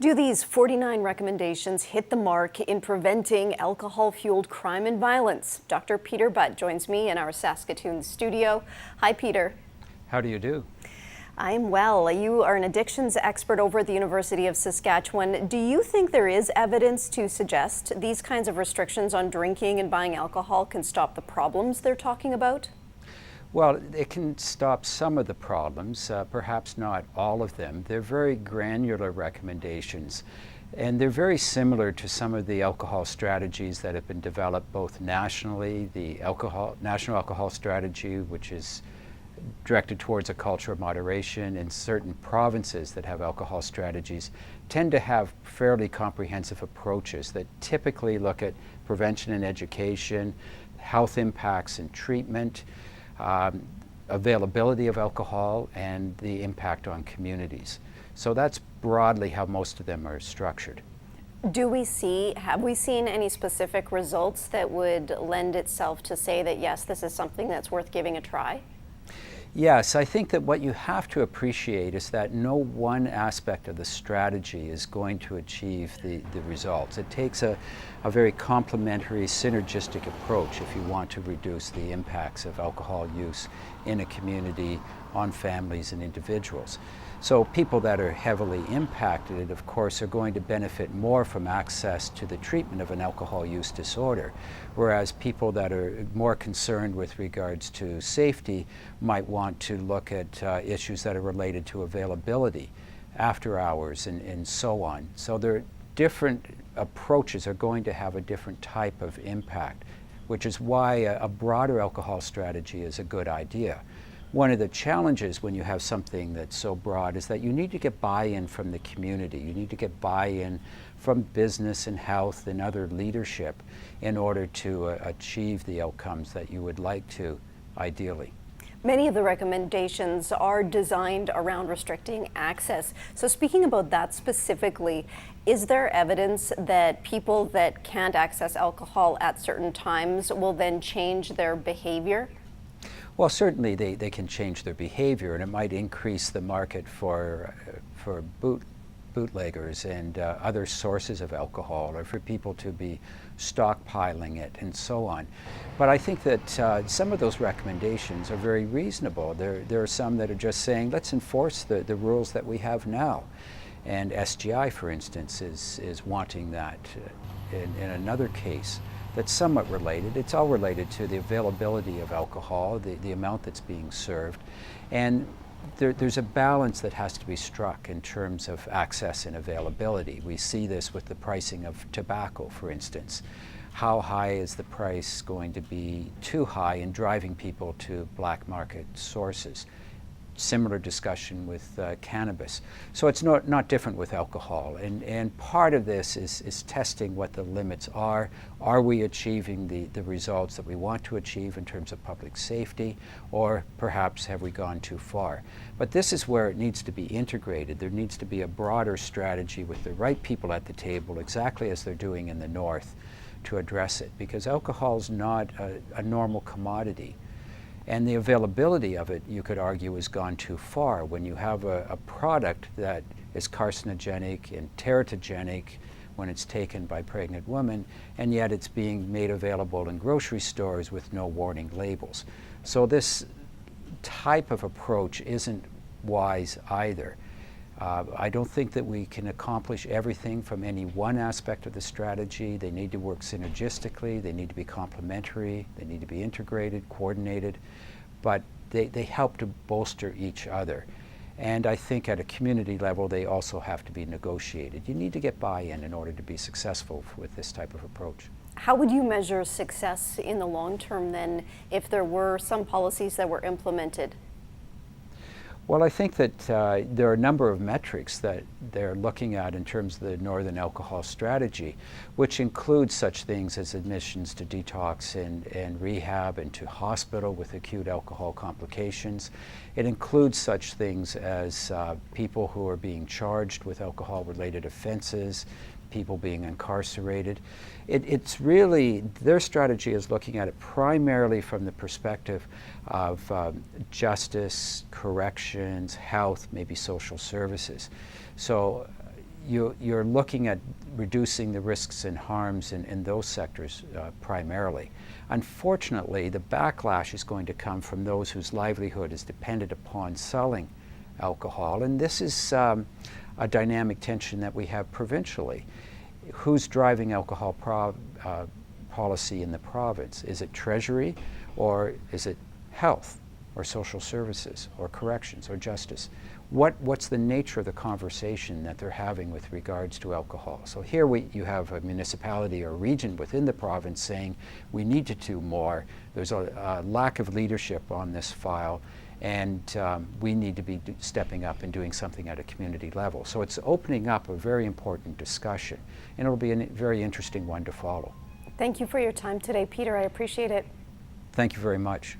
Do these 49 recommendations hit the mark in preventing alcohol-fueled crime and violence? Dr. Peter Butt joins me in our Saskatoon studio. Hi, Peter. How do you do? I'm well. You are an addictions expert over at the University of Saskatchewan. Do you think there is evidence to suggest these kinds of restrictions on drinking and buying alcohol can stop the problems they're talking about? Well, it can stop some of the problems, perhaps not all of them. They're very granular recommendations, and they're very similar to some of the alcohol strategies that have been developed both nationally. The National Alcohol Strategy, which is directed towards a culture of moderation, and certain provinces that have alcohol strategies tend to have fairly comprehensive approaches that typically look at prevention and education, health impacts and treatment, availability of alcohol, and the impact on communities. So that's broadly how most of them are structured. Have we seen any specific results that would lend itself to say that yes, this is something that's worth giving a try? Yes, I think that what you have to appreciate is that no one aspect of the strategy is going to achieve the results. It takes a very complementary, synergistic approach if you want to reduce the impacts of alcohol use in a community on families and individuals. So people that are heavily impacted, of course, are going to benefit more from access to the treatment of an alcohol use disorder, whereas people that are more concerned with regards to safety might want to look at issues that are related to availability, after hours, and so on. So there different approaches are going to have a different type of impact, which is why a broader alcohol strategy is a good idea. One of the challenges when you have something that's so broad is that you need to get buy-in from the community. You need to get buy-in from business and health and other leadership in order to achieve the outcomes that you would like to, ideally. Many of the recommendations are designed around restricting access. So speaking about that specifically, is there evidence that people that can't access alcohol at certain times will then change their behavior? Well, certainly they can change their behavior, and it might increase the market for bootleggers and other sources of alcohol, or for people to be stockpiling it and so on. But I think that some of those recommendations are very reasonable. There are some that are just saying, let's enforce the rules that we have now. And SGI, for instance, is wanting that in another case. That's somewhat related. It's all related to the availability of alcohol, the amount that's being served. And there's a balance that has to be struck in terms of access and availability. We see this with the pricing of tobacco, for instance. How high is the price going to be too high in driving people to black market sources? Similar discussion with cannabis. So it's not different with alcohol. And part of this is testing what the limits are. Are we achieving the results that we want to achieve in terms of public safety, or perhaps have we gone too far? But this is where it needs to be integrated. There needs to be a broader strategy with the right people at the table, exactly as they're doing in the North, to address it, because alcohol is not a normal commodity. And the availability of it, you could argue, has gone too far. When you have a product that is carcinogenic and teratogenic when it's taken by pregnant women, and yet it's being made available in grocery stores with no warning labels. So this type of approach isn't wise either. I don't think that we can accomplish everything from any one aspect of the strategy. They need to work synergistically, they need to be complementary, they need to be integrated, coordinated, but they help to bolster each other. And I think at a community level, they also have to be negotiated. You need to get buy-in in order to be successful with this type of approach. How would you measure success in the long term then if there were some policies that were implemented? Well, I think that there are a number of metrics that they're looking at in terms of the Northern Alcohol Strategy, which includes such things as admissions to detox and rehab and to hospital with acute alcohol complications. It includes such things as people who are being charged with alcohol-related offenses, people being incarcerated. It's really, their strategy is looking at it primarily from the perspective of justice, corrections, health, maybe social services. So you're looking at reducing the risks and harms in those sectors primarily. Unfortunately, the backlash is going to come from those whose livelihood is dependent upon selling alcohol, and this is a dynamic tension that we have provincially. Who's driving alcohol policy in the province? Is it Treasury, or is it health, or social services, or corrections, or justice? What's the nature of the conversation that they're having with regards to alcohol? So here you have a municipality or a region within the province saying we need to do more. There's a lack of leadership on this file, and we need to be stepping up and doing something at a community level. So it's opening up a very important discussion, and it'll be a very interesting one to follow. Thank you for your time today, Peter. I appreciate it. Thank you very much.